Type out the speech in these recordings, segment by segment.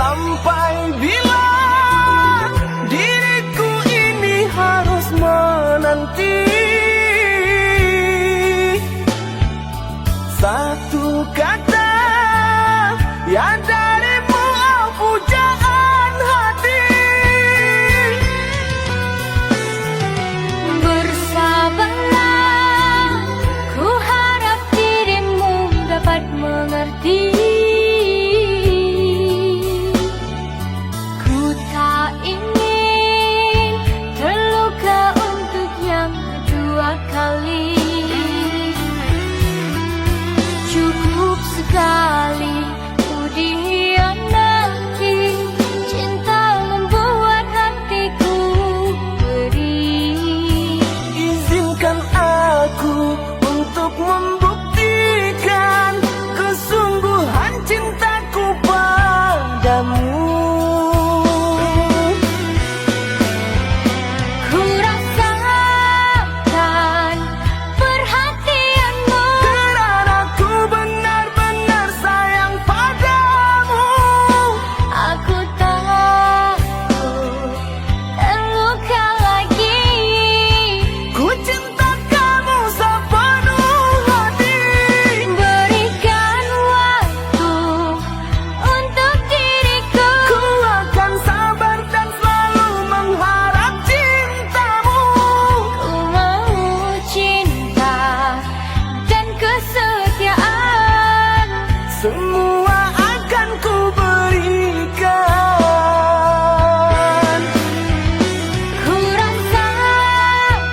Sampai bila diriku ini harus menanti satu kata ya darimu, oh pujaan hati. Bersabarlah, ku harap dirimu dapat mengerti. Ku tak ingin terluka untuk yang kedua kali. Cukup sekali ku dihianati, cinta membuat hatiku perih. Izinkan aku untuk membuktikan kesungguhan cintaku padamu. Ku rasakan perhatianmu, Karena ku benar-benar sayang padamu. aku takut terluka lagi. Ku cinta kamu sepenuh hati. Berikan waktu untuk diriku, Ku akan sabar dan selalu mengharap cintamu. ku mau cinta dan kesetiaan. Semua akan ku berikan. Ku rasakan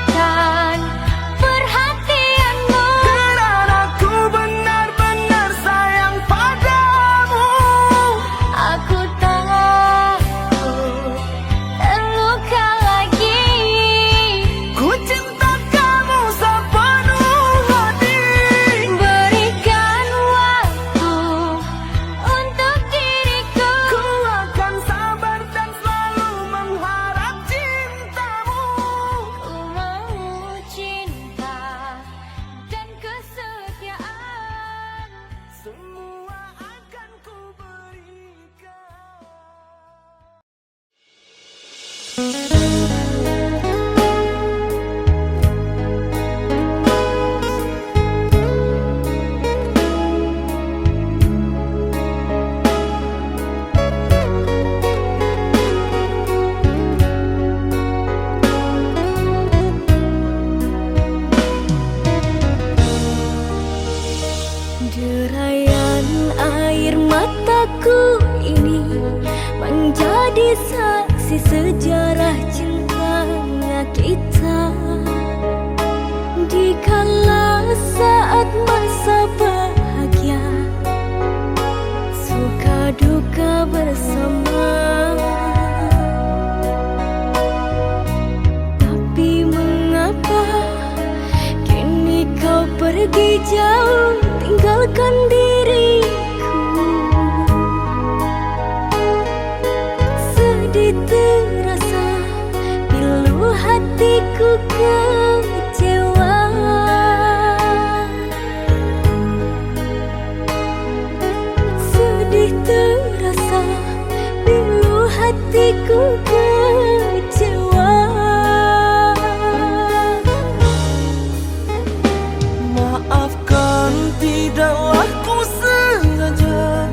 perhatianmu, Karena ku benar-benar sayang padamu. aku takut terluka lagi. Ku cinta kamu sepenuh hati. Berikan waktu untuk diriku, Ku akan sabar dan selalu mengharap cintamu. ku mau cinta dan kesetiaan. Semua akan ku berikan. Derayan air mataku ini menjadi saksi sejarah cintanya kita. Dikala saat masa bahagia, suka duka bersama. Tapi mengapa kini kau pergi jauh, tinggalkan diriku? Sedih terasa pilu hatiku kecewa. Sedih terasa pilu hatiku kecewa. Maafkan, tidaklah ku sengaja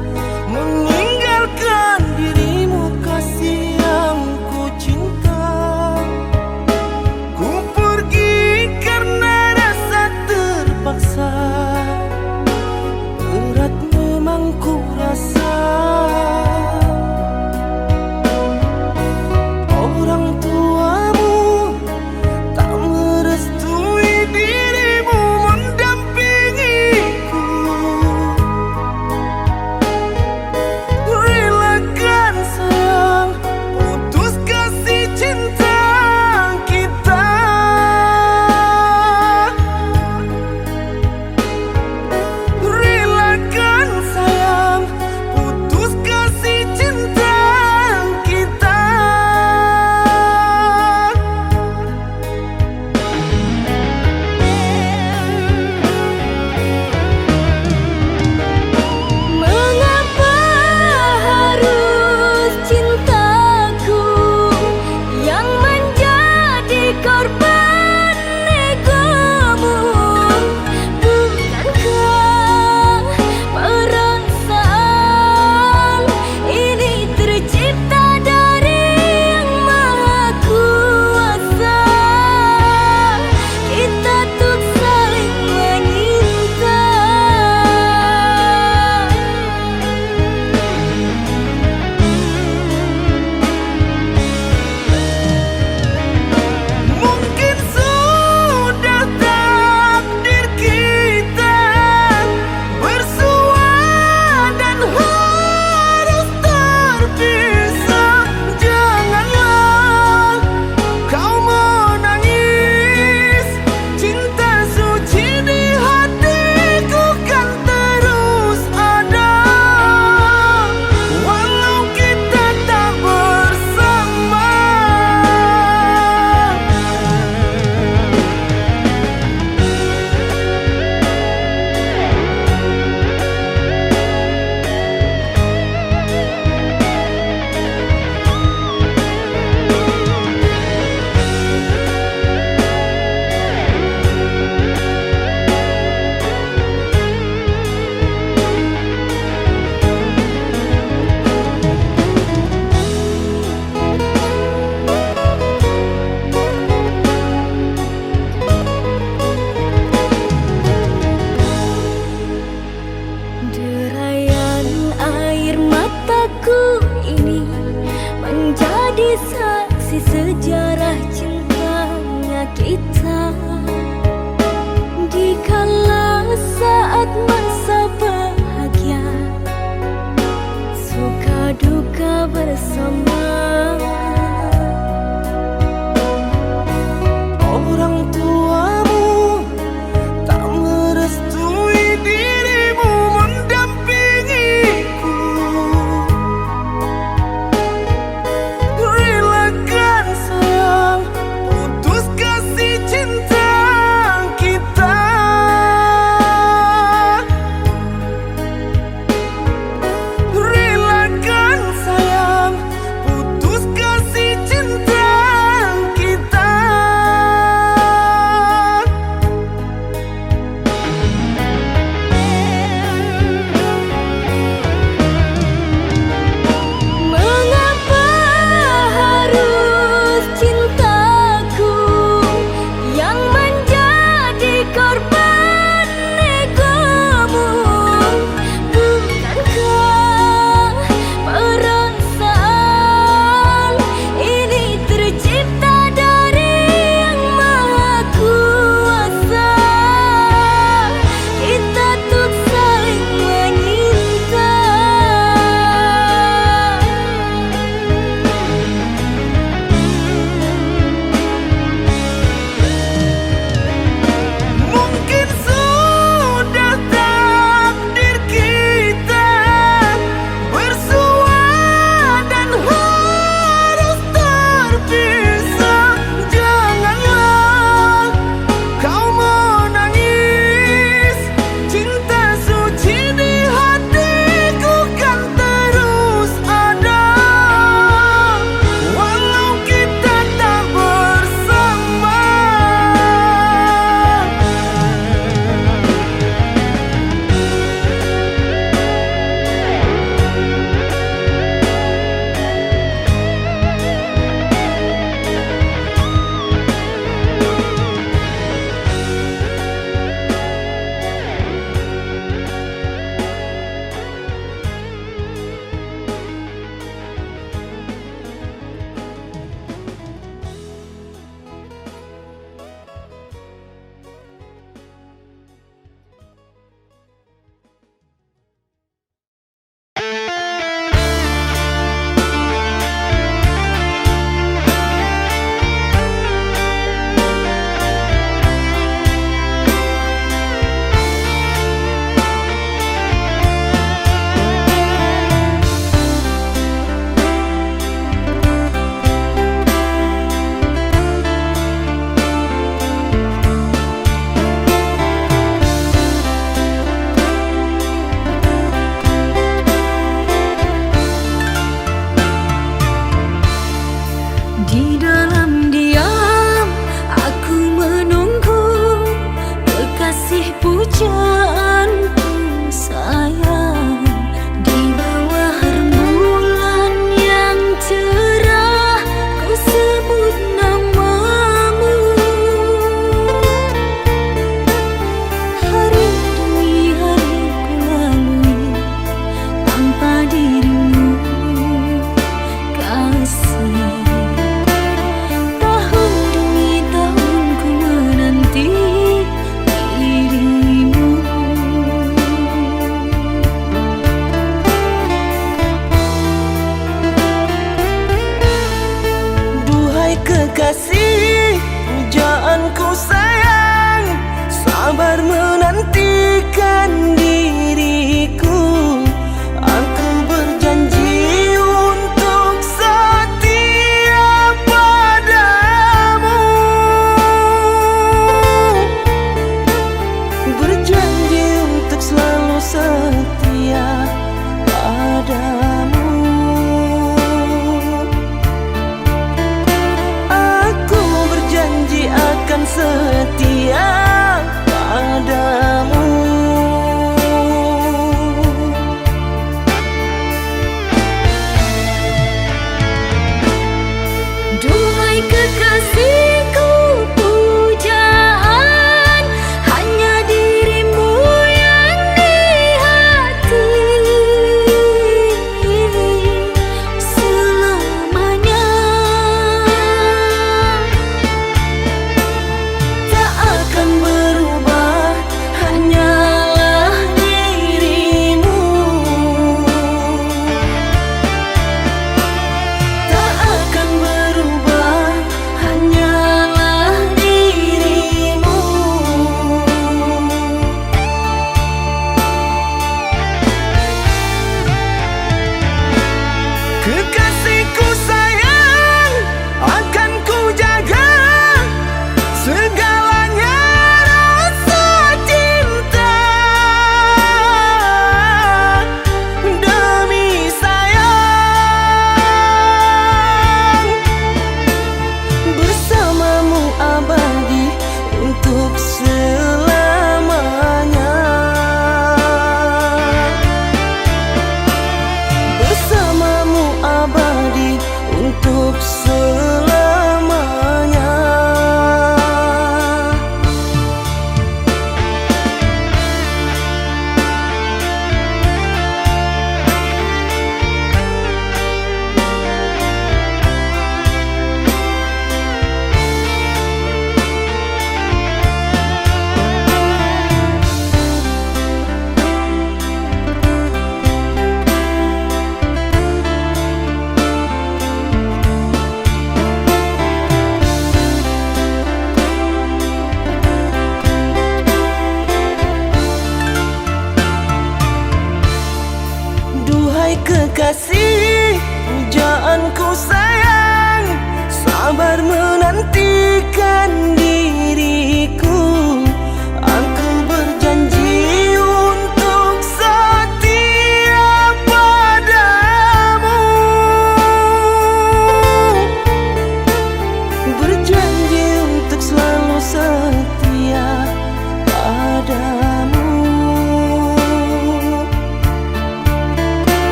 meninggalkan dirimu, kasih yang ku cinta. Ku pergi karena rasa terpaksa, berat memang ku rasa. ini menjadi saksi sejarah cintanya kita. Dikala saat masa bahagia, suka duka bersama. Orang tuamu tak merestui dirimu mendampingiku. Relakan sayang, putus kasih cinta kita. Relakan sayang, putus kasih cinta kita. Mengapa harus cintaku yang menjadi korban egomu? Bukankah perasaan ini tercipta dari Yang Maha Kuasa? Kita tuh saling menyinta. Mungkin sudah takdir kita bersua dan harus terpisah. Janganlah kau menangis, cinta suci di hatiku kan terus ada walau kita tak bersama. Di dalam diam aku menunggu kekasih pujaanku sayang. Di bawah rembulan yang cerah ku sebut namamu. Hari demi hari ku lalui tanpa dirimu kasih. Tahun demi tahun ku menanti dirimu.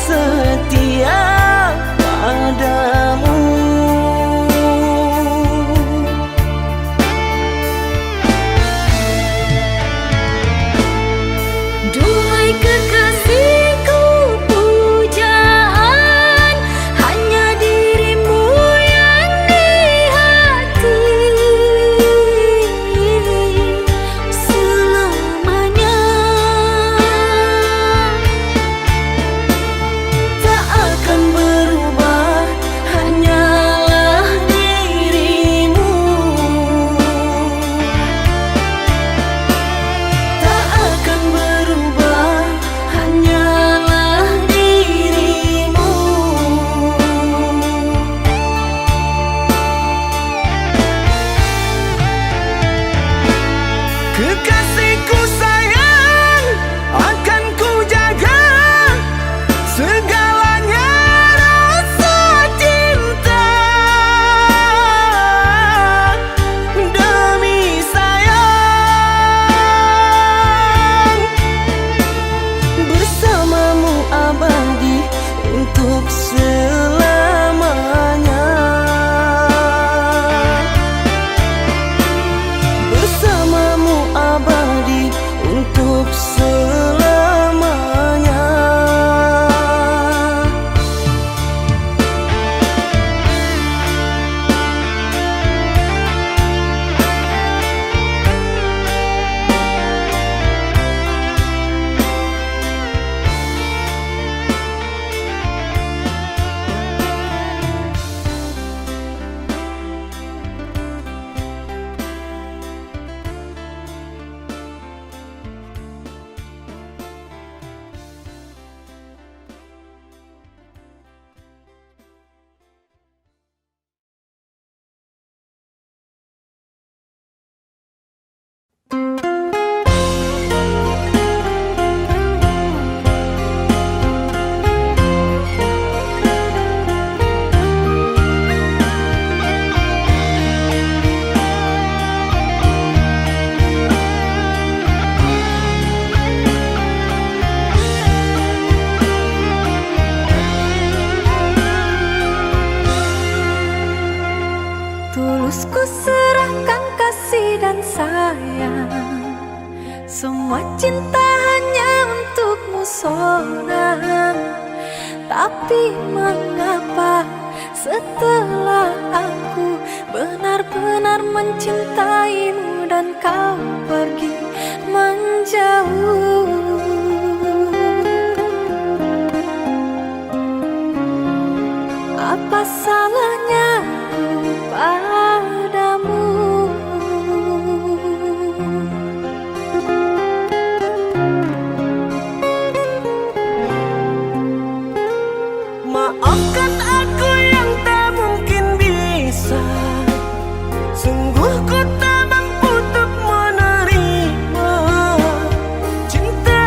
setia padamu. Duhai kekasihku, pujaan hanya dirimu yang di hati selamanya. Tak akan berubah, hanyalah dirimu. Tak akan berubah, hanyalah dirimu. Kekasihku sayang, akan ku jaga segalanya rasa cinta. Demi sayang, bersamamu abadi untuk selamanya. Bersamamu abadi untuk selamanya. Tulus ku serahkan kasih dan sayang, semua cinta hanya untukmu seorang. Tapi mengapa setelah aku benar-benar mencintaimu dan kau pergi menjauh? Apa salahnya aku padamu? Maafkan aku yang tak mungkin bisa, sungguh ku tak mampu untuk menerima cinta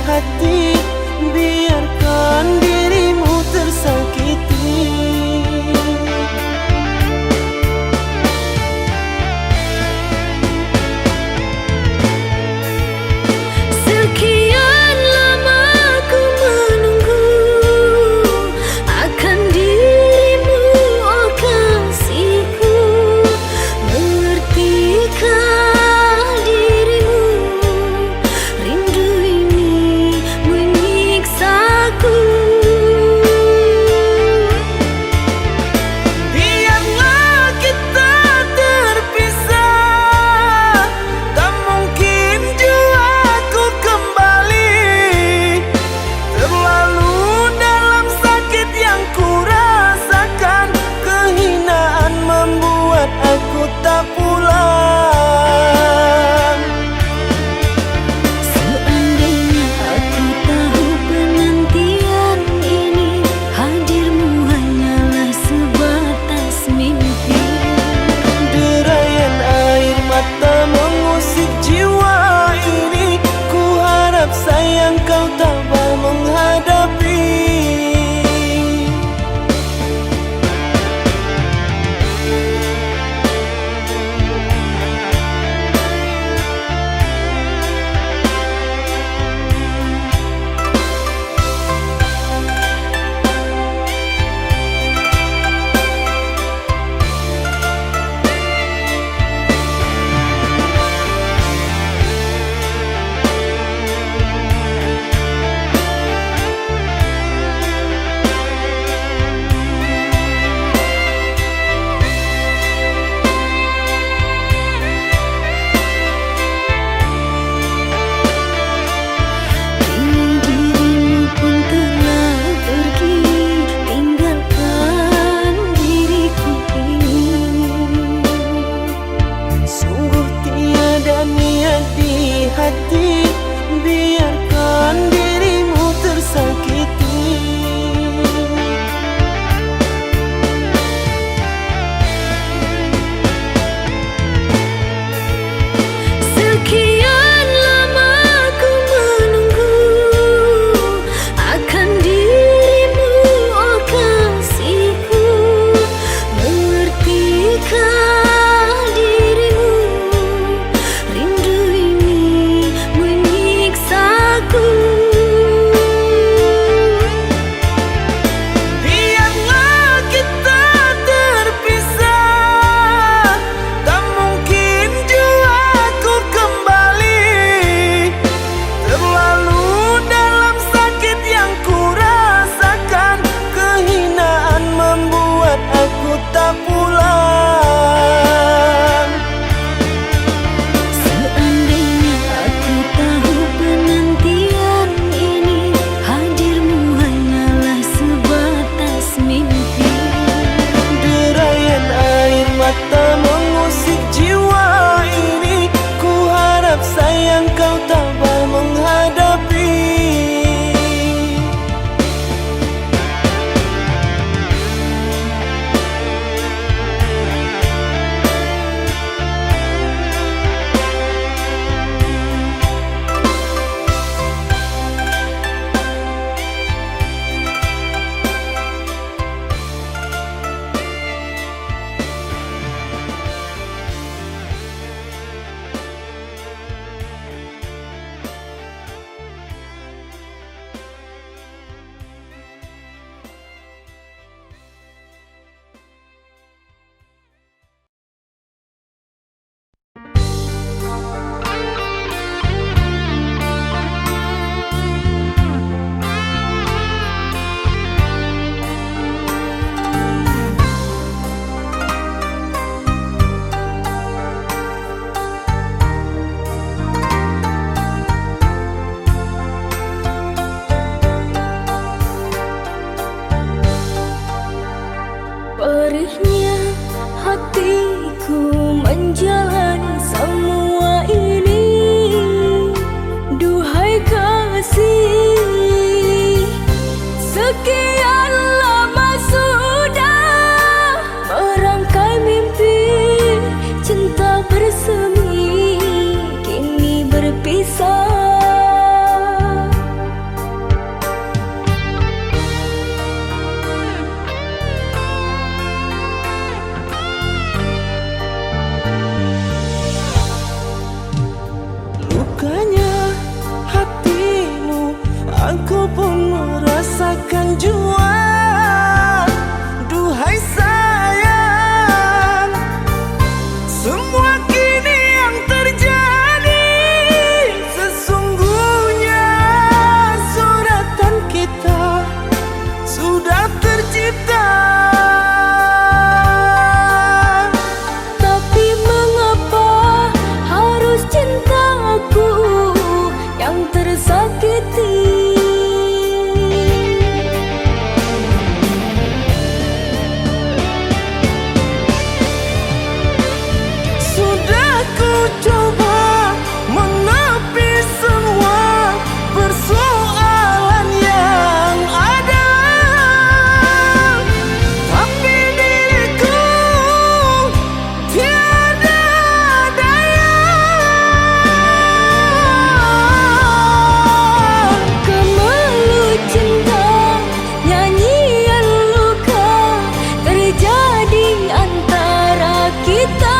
hati, biarkan dirimu tersakiti. Sekian lama ku menunggu akan dirimu, oh kasihku. Mengertikah dirimu, rindu ini menyiksaku. Biarlah kita terpisah, tak mungkin jua ku kembali. Terlalu dalam sakit yang ku rasakan, kehinaan membuat aku tak pulang. Seandainya aku tahu penantian ini, hadirmu hanyalah sebatas mimpi. Derayan air mata mengusik jiwa ini, ku harap sayang kau tabah menghadapi. Kini dirimu pun telah pergi, tinggalkan diriku ini. Sungguh tiada niat di hati, biarkan dirimu tersakiti. Sekian lama ku menunggu akan dirimu, oh kasihku. Mengertikah dirimu, rindu ini menyiksaku. Biarlah kita terpisah, tak mungkin jua ku kembali. Terlalu dalam sakit yang ku rasakan, kehinaan membuat aku tak pulang. Seandainya aku tahu penantian ini, hadirmu hanyalah sebatas mimpi. Derayan air mata mengusik jiwa ini, ku harap sayang kau tabah menghadapi. Perihnya hatiku menjalani semua ini. Duhai kasih, sekian lama sudah merangkai mimpi. Cinta bersemi kini berpisah. coba menepi semua persoalan yang ada, tapi diriku tiada daya. Kemalu cinta, nyanyian luka terjadi antara kita.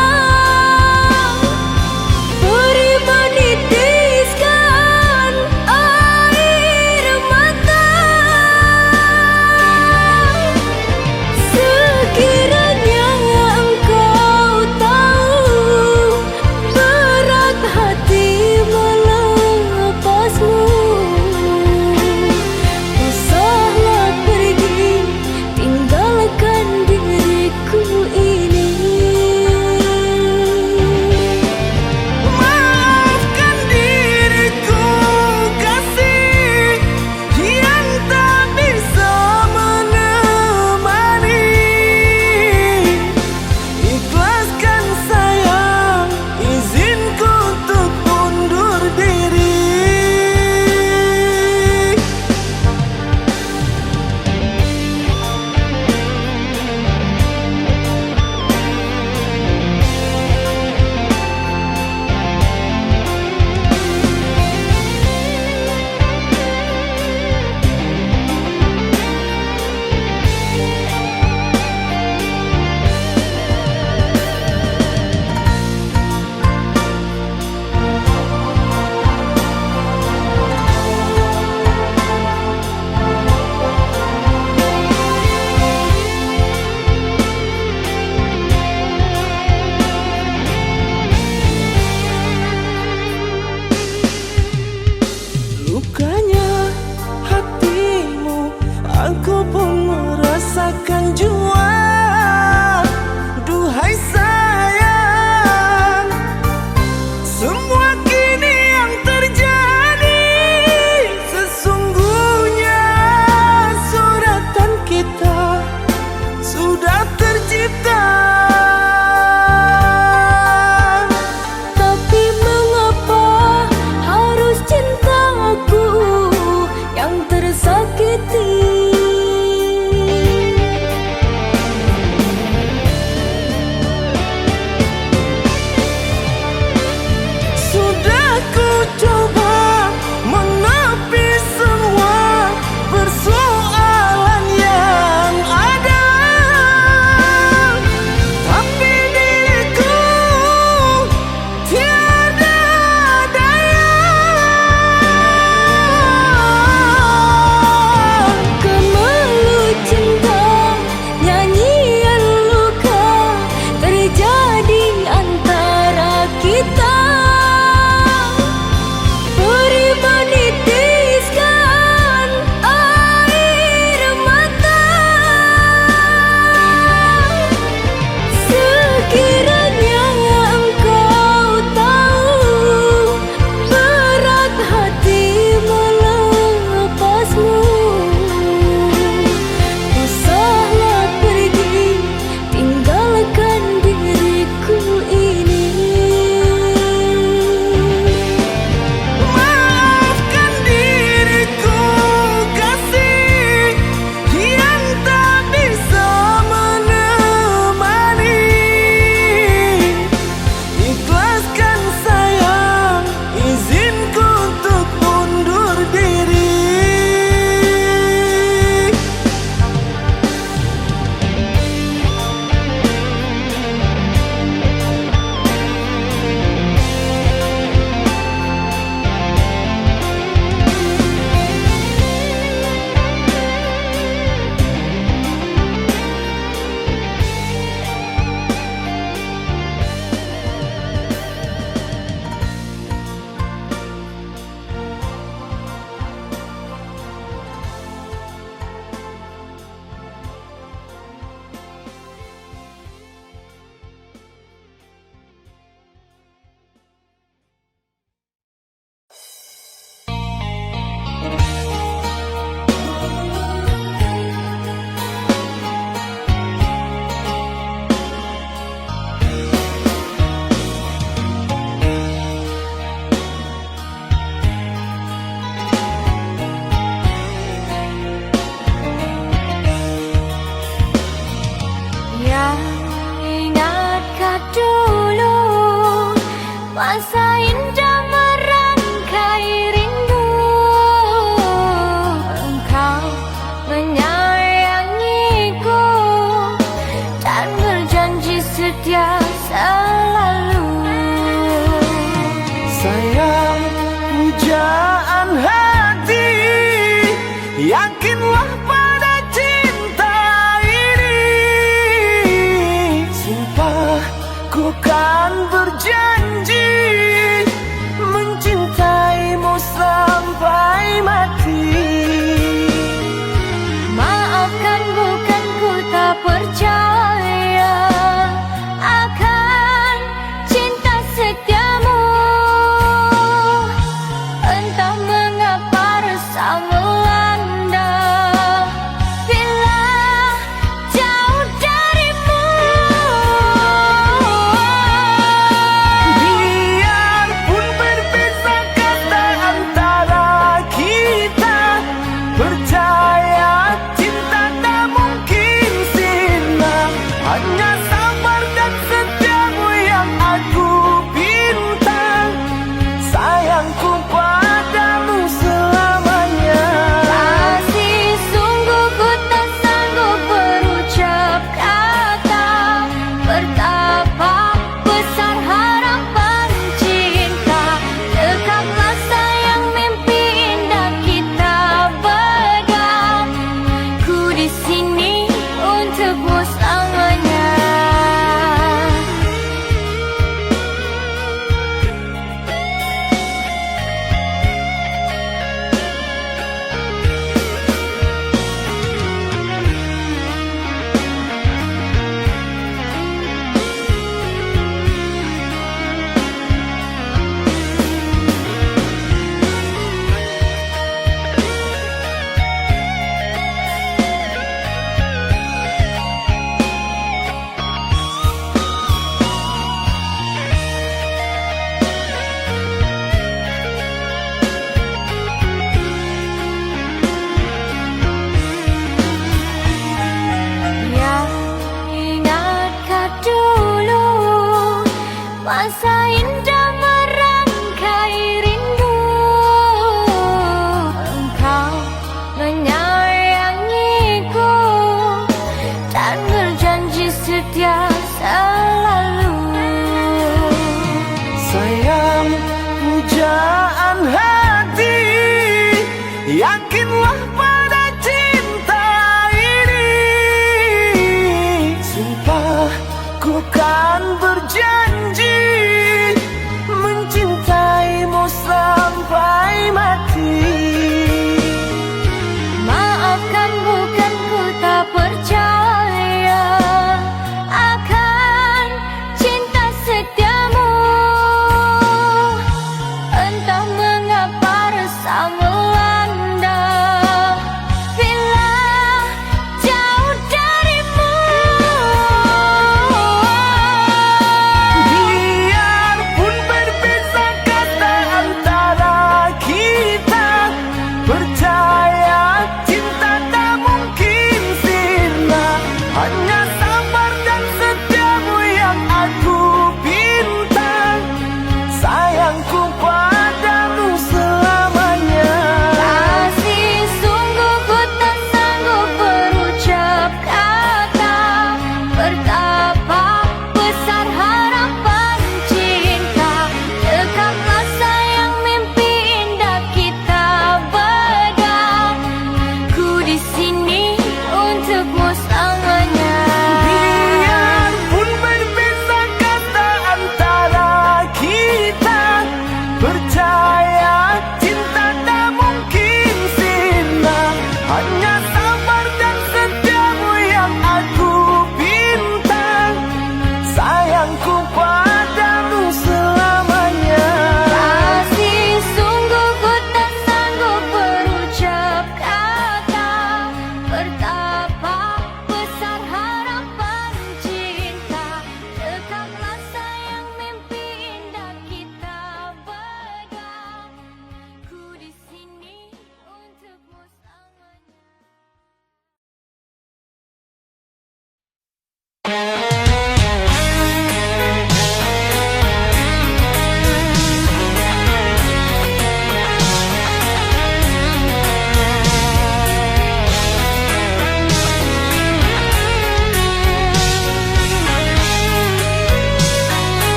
masa indah merangkai rindu. Engkau menyayangiku dan berjanji setia selalu. Sayang, pujaan hati, yakinlah pada cinta ini. Sumpah ku kan berjanji mencintaimu sampai mati. Maafkan bukan ku tak percaya akan cinta setiamu. Entah mengapa rasa melanda bila jauh darimu. Biarpun berbeza kata antara kita, percaya cinta tak mungkin sirna. Hanya sabar dan setiamu yang aku pinta. Sayangku padamu selamanya. Kasih sungguh ku tak sanggup berucap kata, betapa besar harapan cinta. Dekatlah sayang, mimpi indah kita pegang. Ku di sini untukmu selamanya. Yang ingatkah dulu masa indah merangkai rindu. Engkau menyayangiku dan berjanji setia selalu. Sayang, pujaan hati, yakinlah pada cinta ini. Sumpah ku kan berjanji mencintaimu sampai mati. Maafkan bukan ku tak percaya akan cinta setiamu. Entah mengapa rasa melanda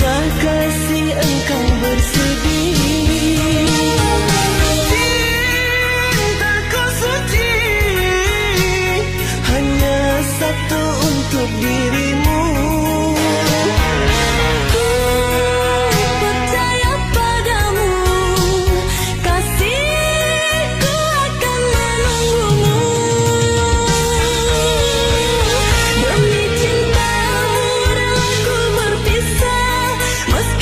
kisah kasih engkau bersedih. Cintaku suci hanya satu untuk dirimu. Ku percaya padamu, kasihku akan menunggumu. Demi cintamu relaku berpisah, meski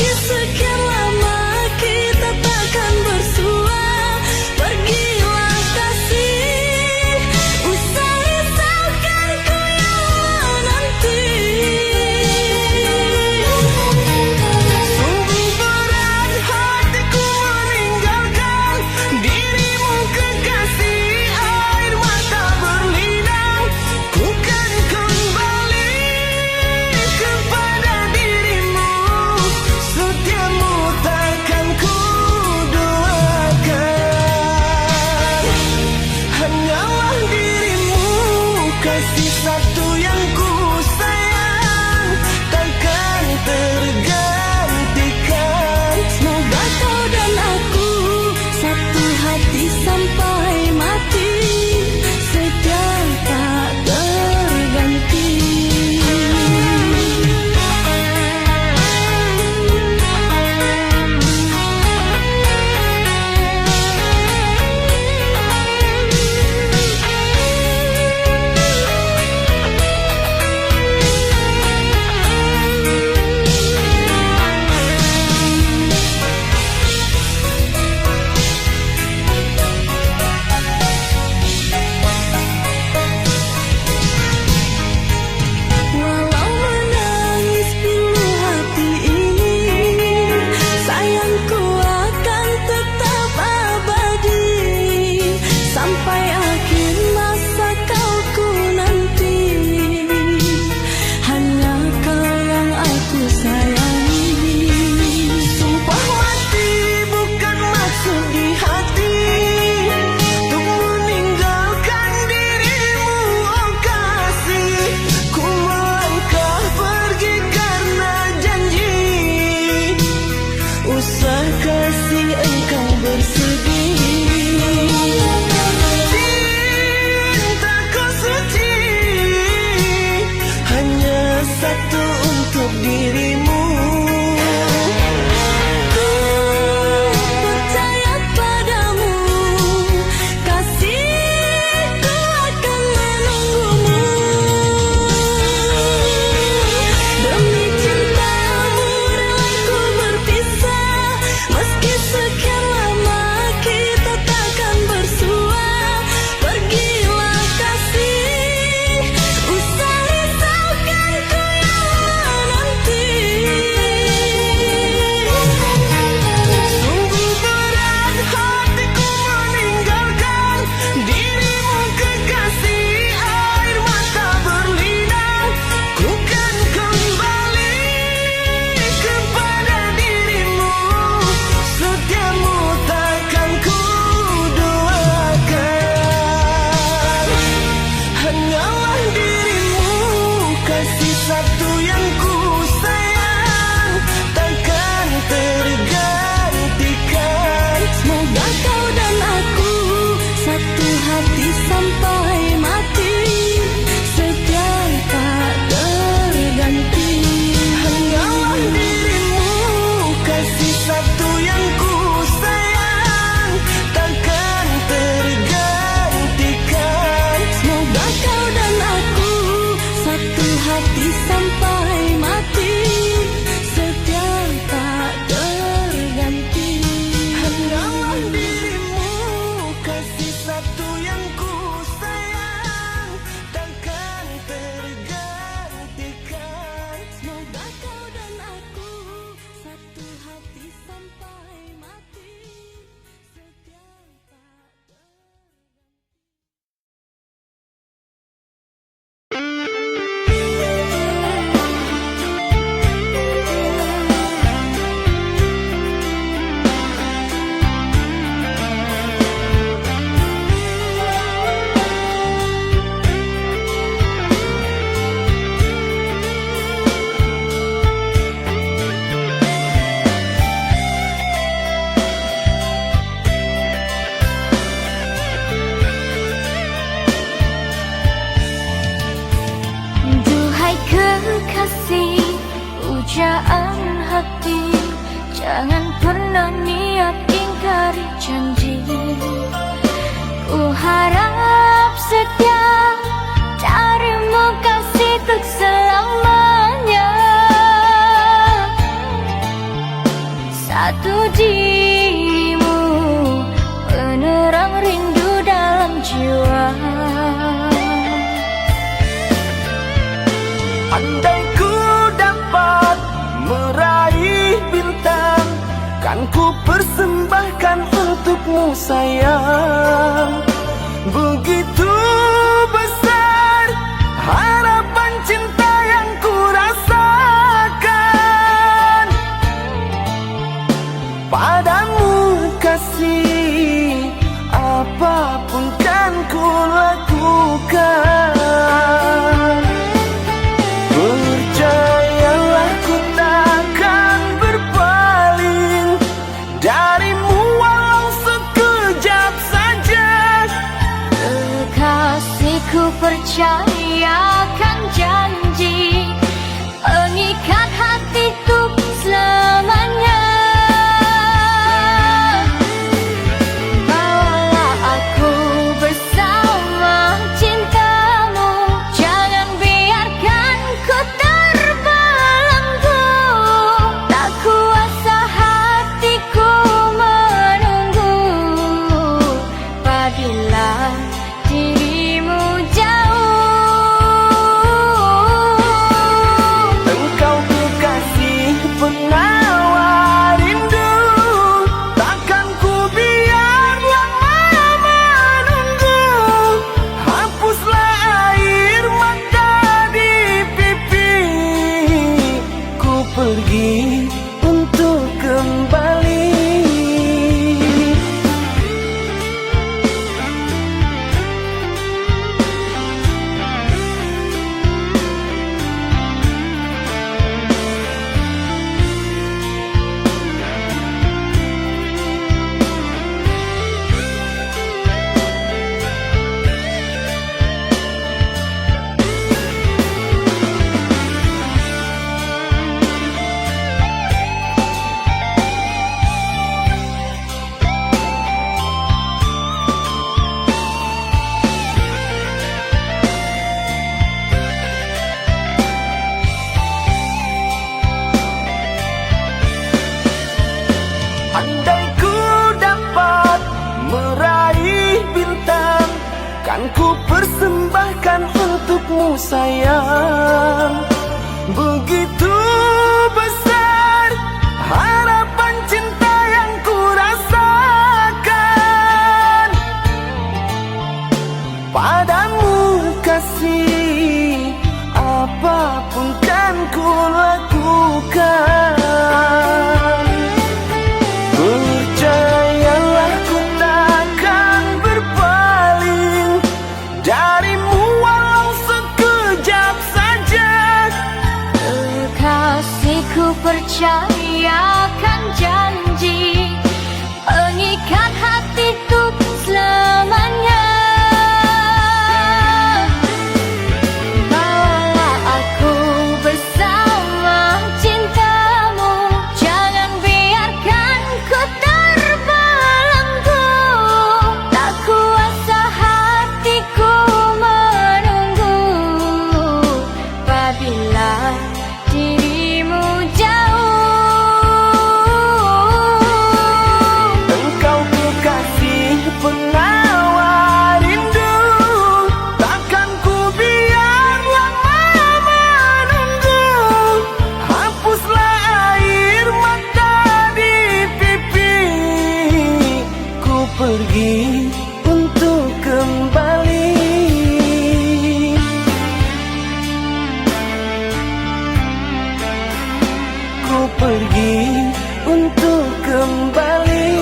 berharap setia darimu kasih untuk selamanya. Satu dirimu penerang rindu dalam jiwa. Andai ku dapat meraih bintang, kan ku persembahkan untukmu sayang. Begitu besar harapan cinta yang ku rasakan padamu kasih, apapun kan ku lakukan. Percayalah ku takkan berpaling darimu walau sekejap saja. Kekasihku percayakan janji mengikat hatiku selamanya. Bawalah aku bersama cintamu, jangan biarkan ku terbelenggu. Tak kuasa hatiku menunggu apabila dirimu jauh. Engkau kekasih penawar rindu, takkan ku biar lama menunggu. Hapuslah air mata di pipi, ku pergi untuk kembali. Andai ku dapat meraih bintang, kan ku persembahkan untukmu sayang. Begitu besar harapan cinta yang ku rasakan padamu kasih, apapun kan ku lakukan. Percayalah ku takkan berpaling darimu walau sekejap saja. Kekasihku percayakan janji mengikat hatiku selamanya. Bawalah aku bersama cintamu, jangan biarkan ku terbelenggu. Tak kuasa hatiku menunggu apabila dirimu jauh. Engkau kekasih penawar rindu, takkan ku biar lama menunggu. Hapuslah air mata di pipi, ku pergi untuk kembali. Ku pergi untuk kembali.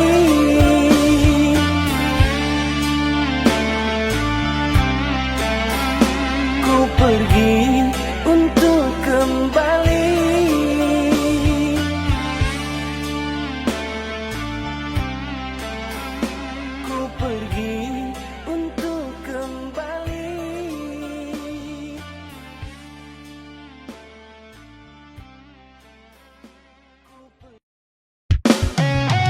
Ku pergi untuk kembali. Ku pergi untuk kembali. Ku pergi.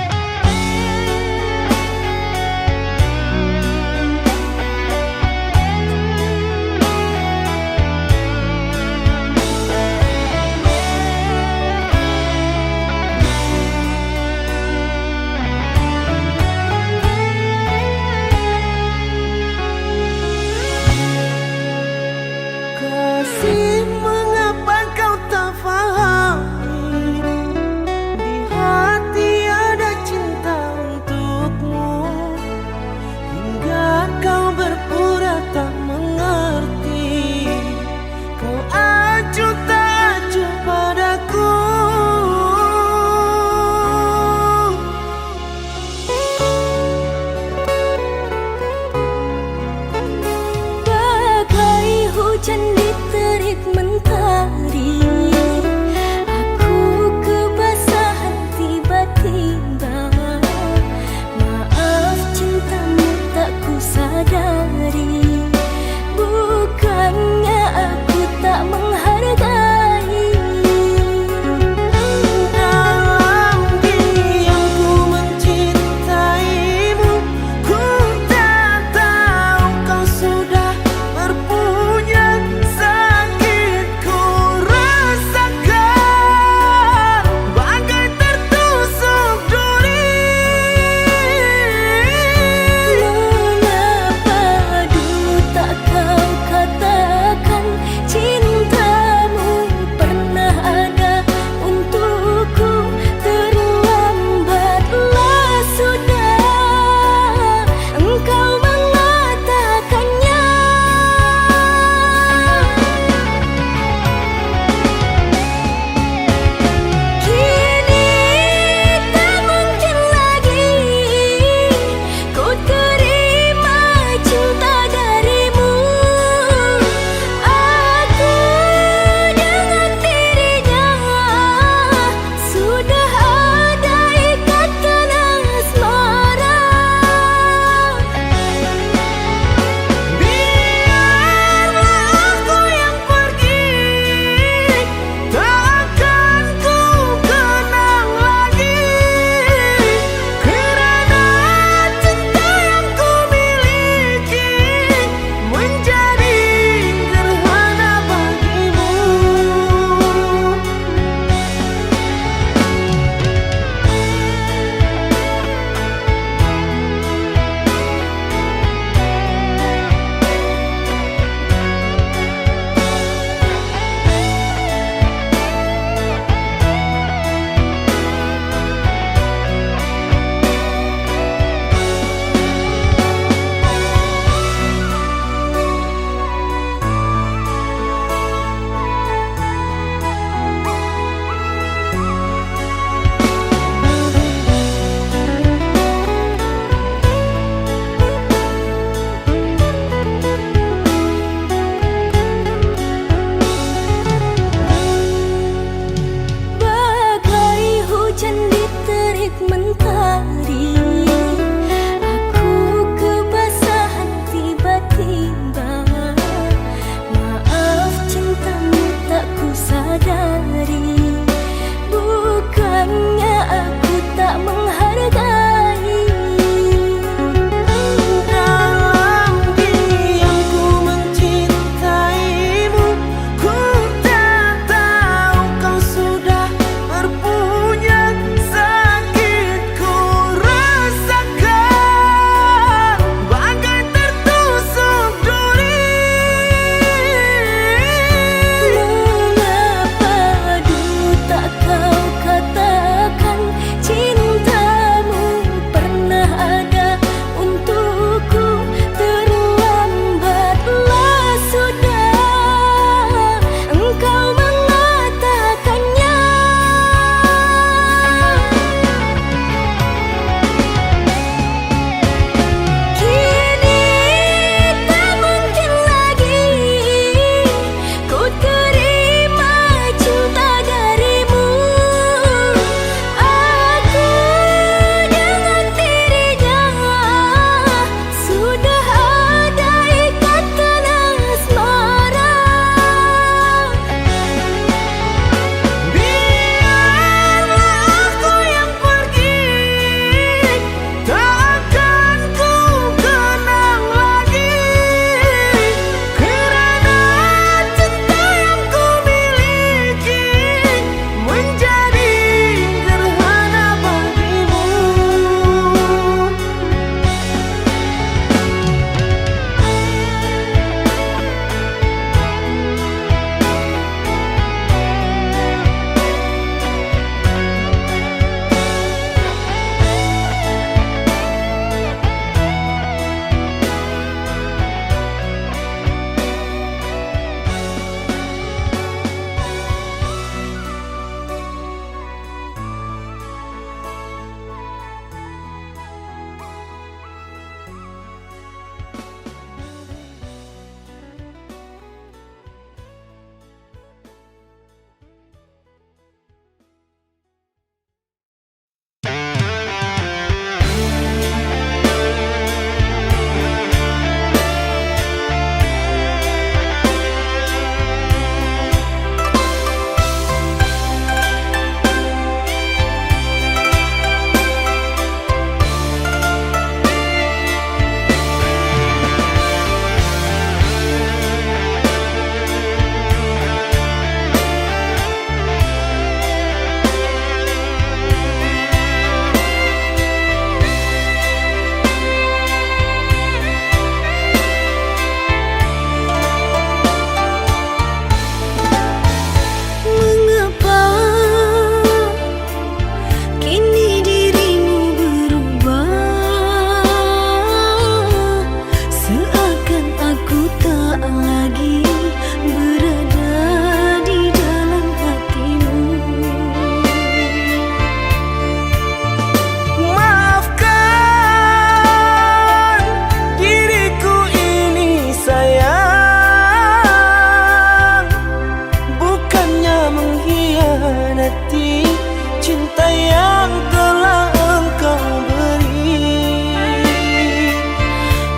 yang telah engkau beri.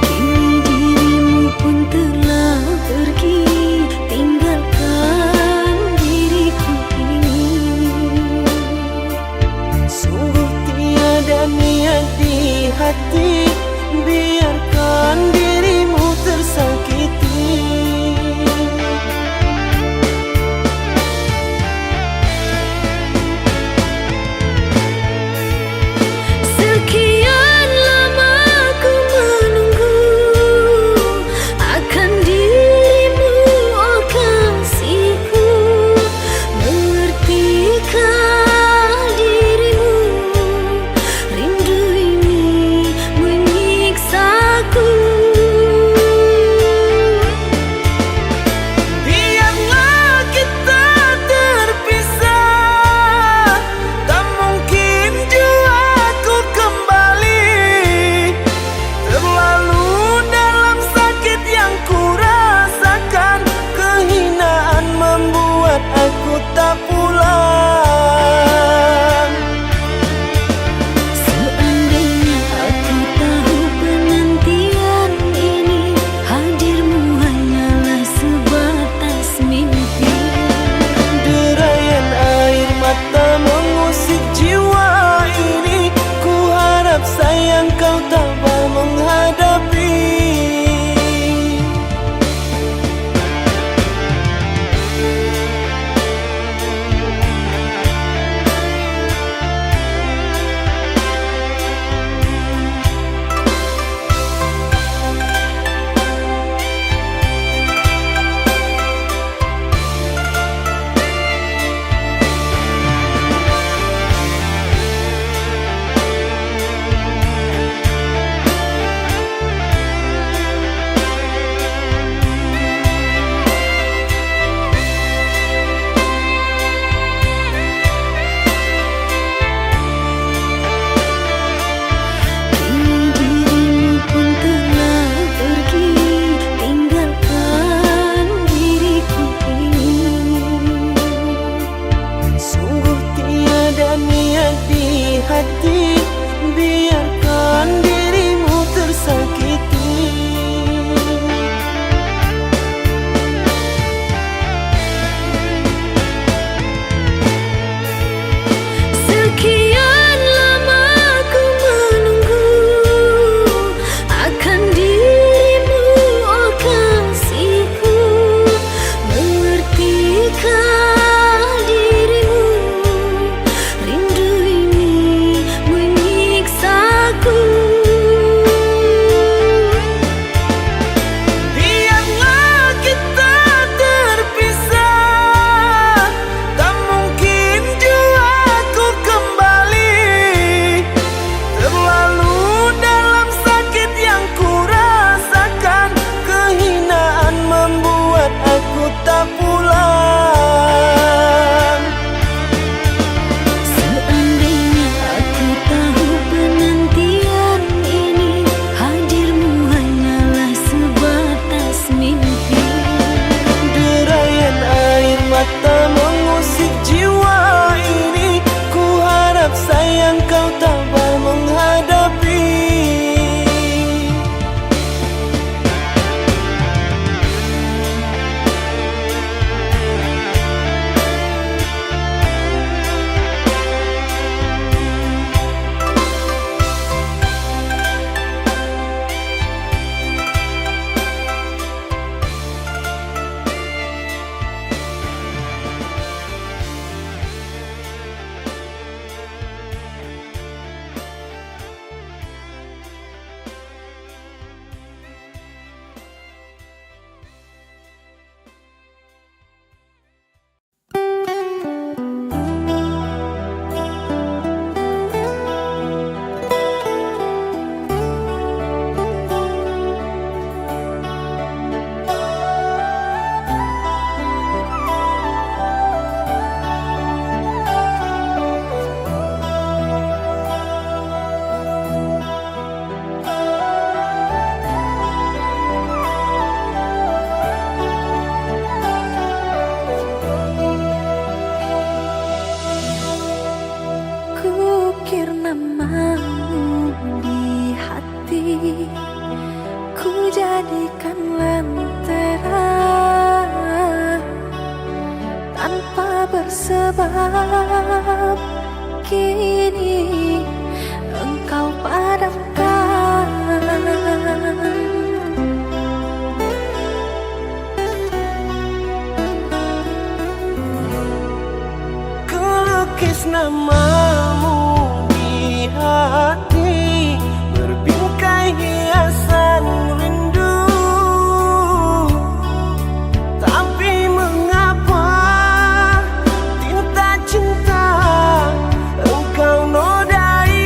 Kini dirimu pun telah pergi, tinggalkan diriku ini. Sungguh tiada niat di hati, biarkan dirimu tersakiti. Sekian lama ku menunggu akan dirimu, oh kasihku. Mengertikah dirimu, rindu ini menyiksaku. Biarlah kita terpisah, tak mungkin jua ku kembali. Terlalu dalam sakit yang ku rasakan, kehinaan membuat aku tak pulang. Seandainya aku tahu penantian ini, hadirmu hanyalah sebatas mimpi. Derayan air mata mengusik jiwa ini, ku harap sayang kau tabah menghadapi. Kini dirimu pun telah pergi, tinggalkan diriku ini. Sungguh tiada niat di hati, biarkan dirimu tersakiti. Sekian lama ku menunggu akan dirimu, oh kasihku. Mengertikah dirimu, rindu ini menyiksaku. Biarlah kita terpisah, tak mungkin jua ku kembali. Terlalu dalam sakit yang ku rasakan, kehinaan membuat aku tak pulang. Seandainya aku tahu penantian ini, hadirmu hanyalah sebatas mimpi. Derayan air mata mengusik jiwa ini, ku harap sayang kau tabah menghadapi. gelap, kini engkau padamkan. Kulukis namamu di hati, berbingkai hiasan rindu. Tapi mengapa tinta cinta engkau nodai?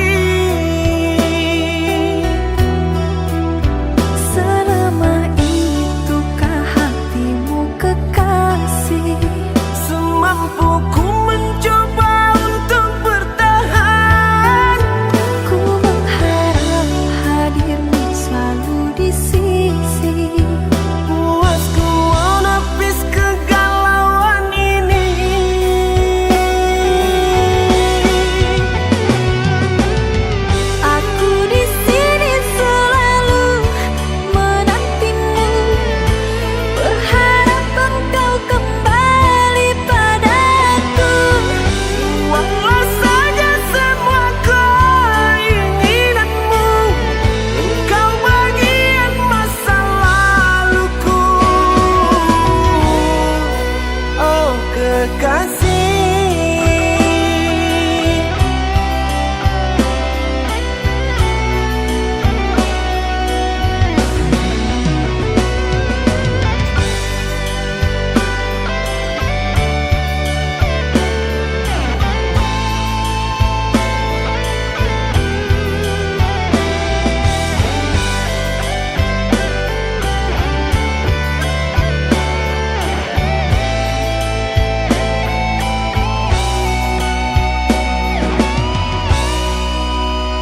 Selama itukah hatimu kekasih? Semampuku mencoba untuk bertahan. Ku mengharap hadirmu selalu di sisi. Puasku menepis kegalauan ini. Aku di sini selalu menantimu, berharap engkau kembali padaku. Walau saja semua keinginanmu, engkau bagian masa laluku. Oh kekasih,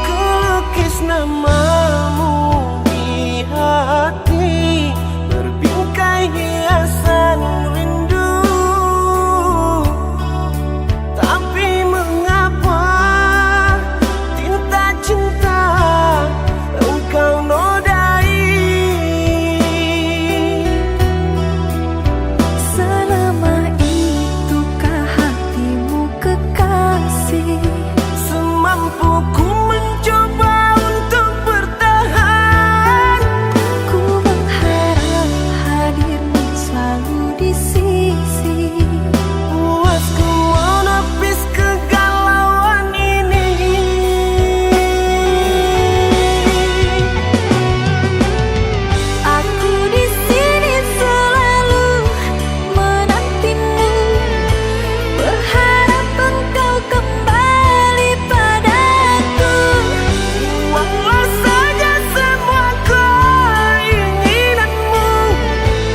kulukis namamu di hati, berbingkai hiasan rindu. Tapi mengapa tinta cinta engkau nodai? Selama itukah hatimu kekasih? Semampuku mencoba untuk bertahan. Ku mengharap hadirmu selalu di sisi. Puasku menepis kegalauan ini. Aku di sini selalu menantimu, berharap engkau kembali padaku. Walau saja semua keinginanmu,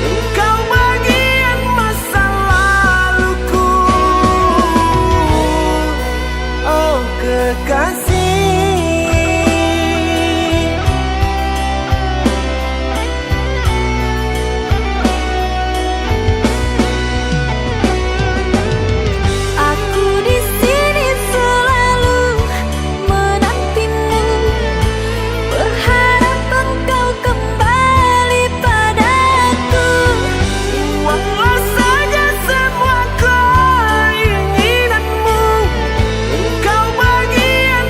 engkau bagian masa laluku. Oh kekasih, Aku di sini selalu menantimu, berharap engkau kembali padaku. walau saja semua keinginanmu, engkau bagian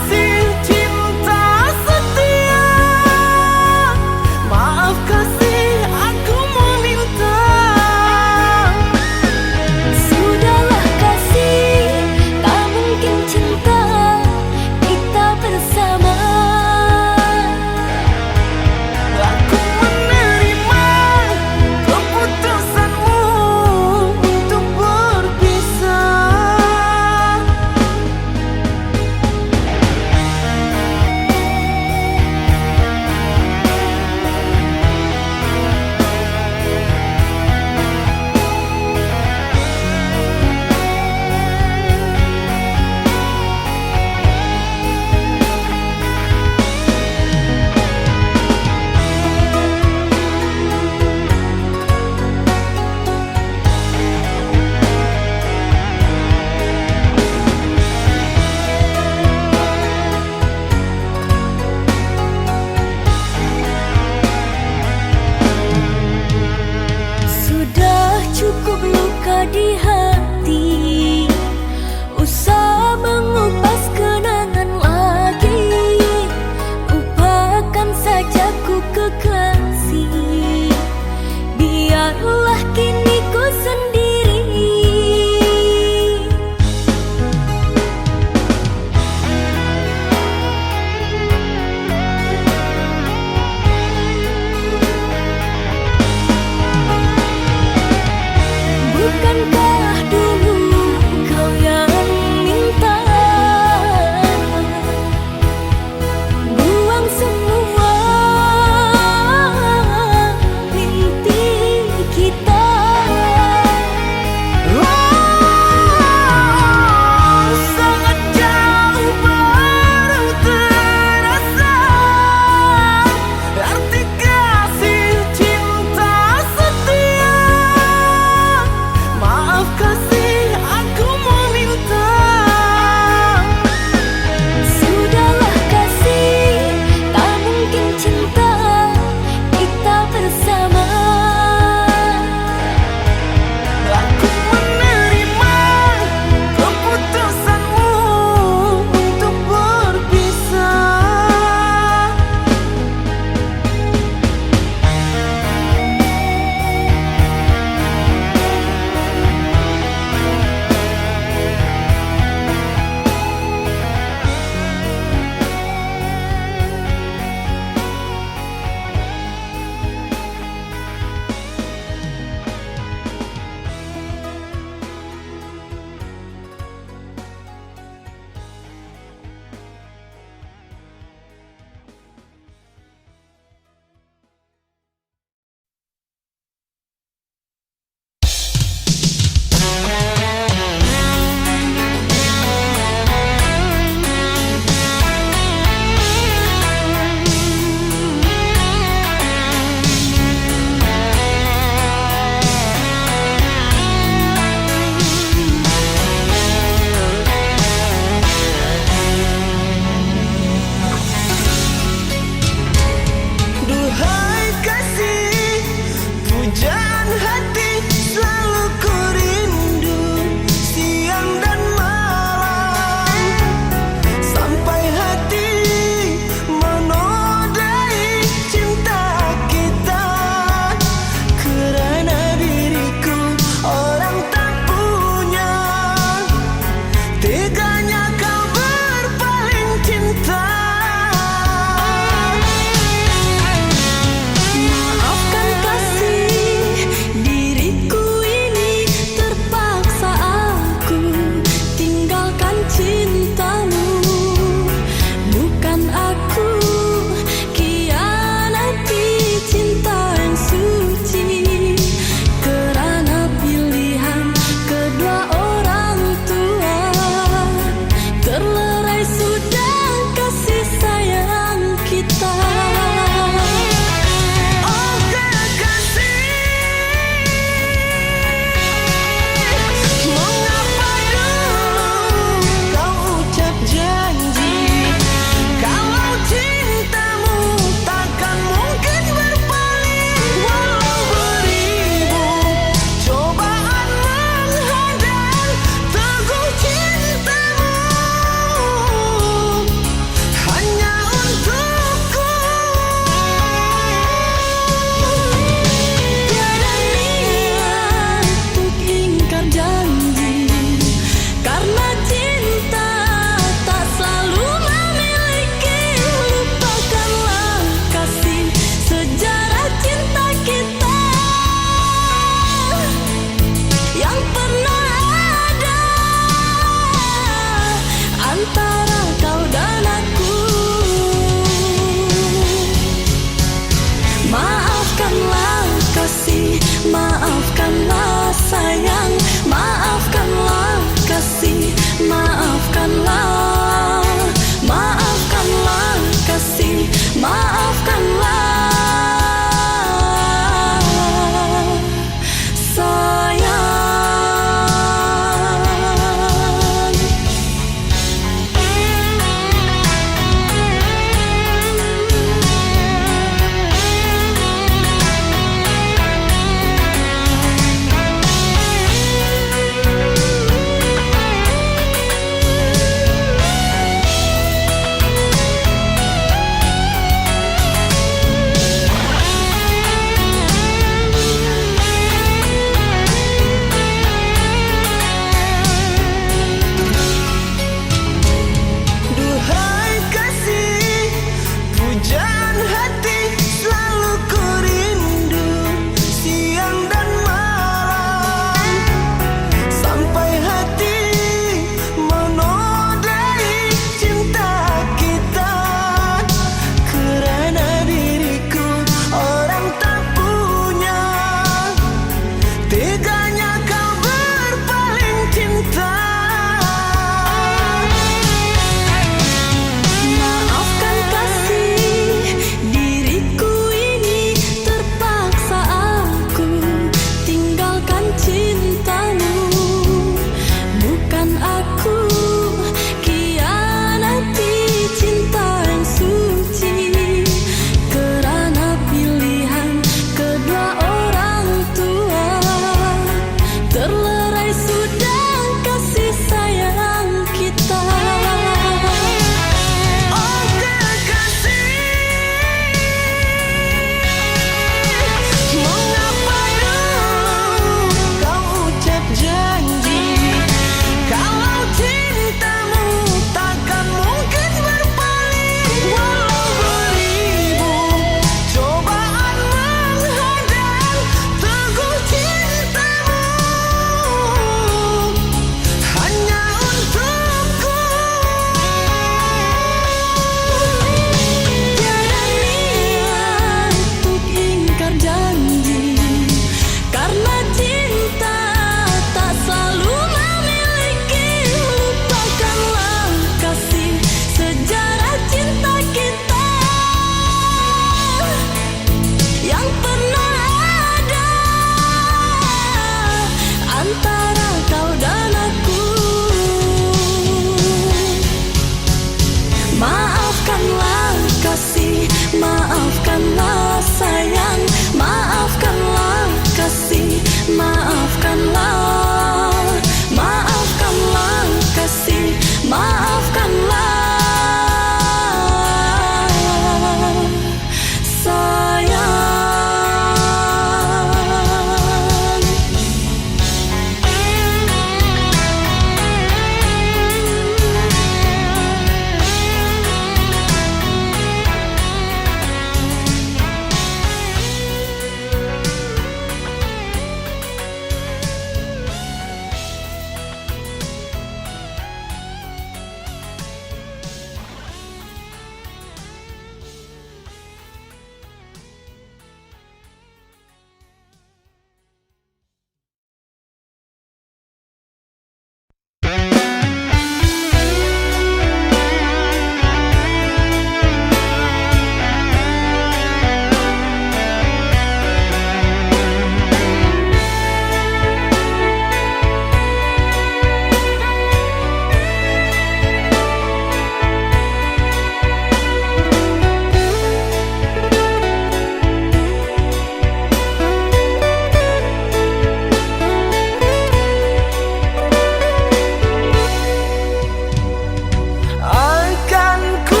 Akan ku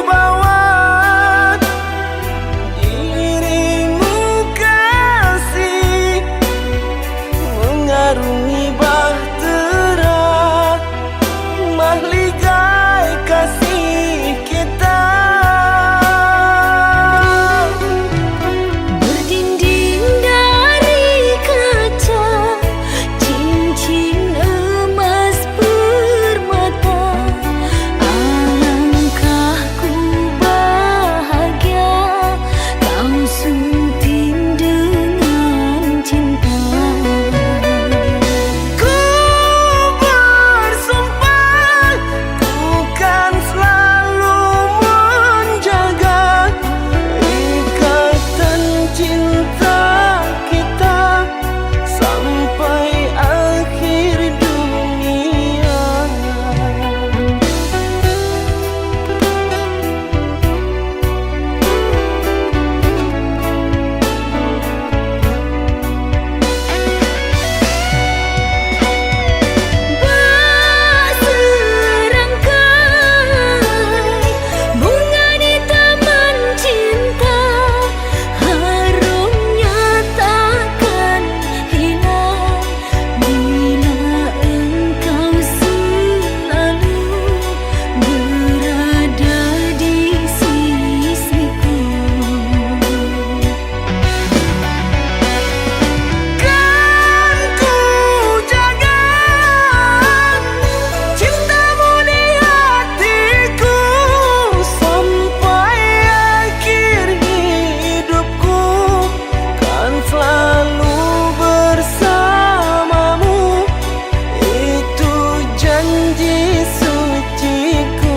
bawa dirimu kasih, mengarungi bahtera mahligai kasih kita. Berdinding dari kaca, cincin emas permata. Alangkah ku bahagia kau sunting dengan cinta. Ku bersumpah ku kan selalu menjaga ikatan cinta kita sampai akhir dunia. Serangkai bunga di taman cinta, harumnya takkan hilang bila engkau selalu berada di sisiku. Kan ku jaga cintamu di hatiku sampai akhir hidupku, kan selalu bersamamu, itu janji suciku.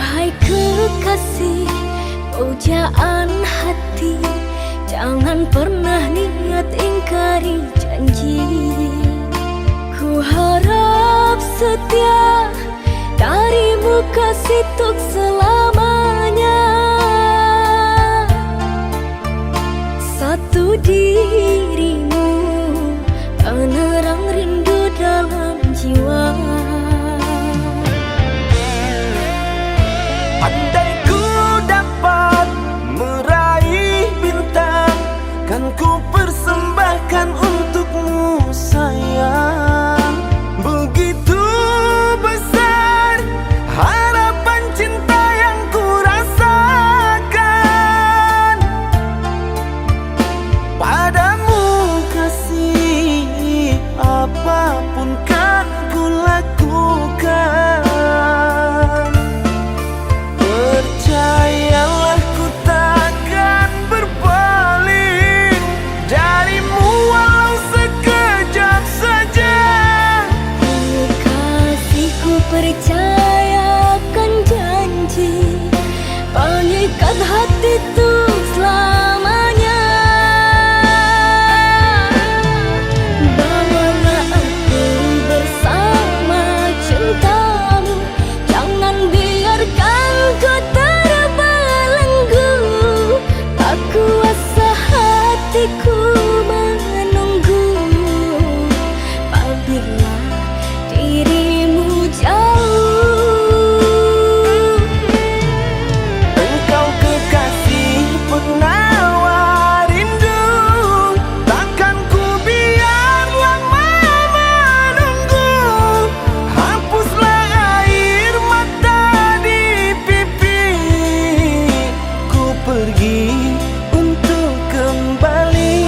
Duhai kekasih, pujaan hati, jangan pernah niat ingkari janji. Ku harap setia darimu kasih tuk selamanya. Satu dirimu, penerang rindu dalam jiwa. Andai ku dapat meraih bintang, kan ku persembahkan untukmu sayang. Begitu besar harapan cinta yang ku rasakan padamu kasih, apapun kan ku lakukan. Percayalah ku takkan berpaling darimu walau sekejap saja. Kekasihku, percayakan janji, pengikat hati tuk selamanya. Bawalah aku bersama cintamu, jangan biarkan ku terbelenggu. Tak kuasa hatiku menunggu apabila dirimu jauh. Engkau kekasih penawar rindu, takkan ku biar lama menunggu. Hapuslah air mata di pipi, ku pergi untuk kembali.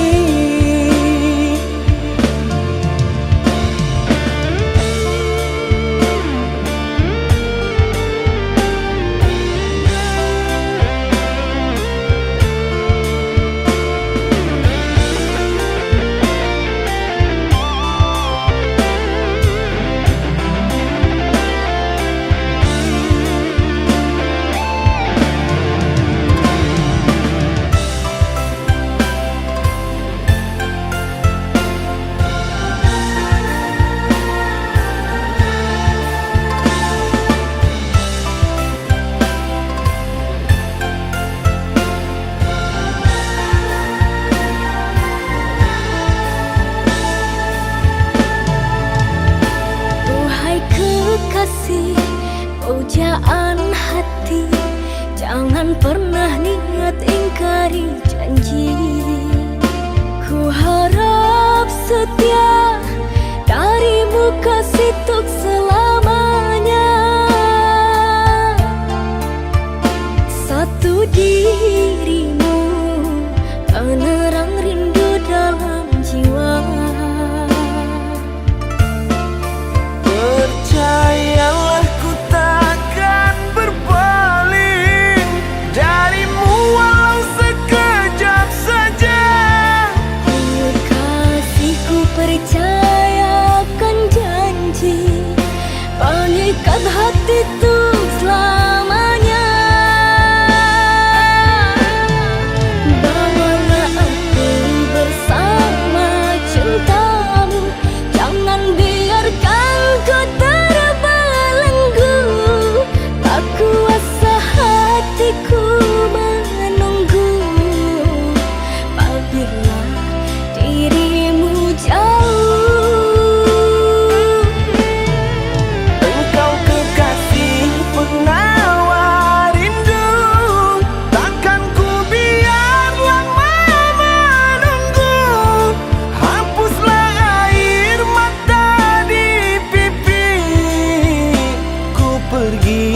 Duhai kekasih, pujaan hati, jangan pernah niat ingkari janji. Ku harap setia darimu kasih tuk selamanya. Satu dirimu, penerang rindu dalam jiwa. Percayalah ku takkan berpaling darimu walau sekejap saja. Kekasihku, percayakan janji, pengikat hati tuk selamanya. Bawalah aku bersama cintamu, jangan biarkan ku terbelenggu. Tak kuasa hatiku menunggu apabila dirimu jauh. Engkau kekasih penawar rindu, takkan ku biar lama menunggu. Hapuslah air mata di pipi, ku pergi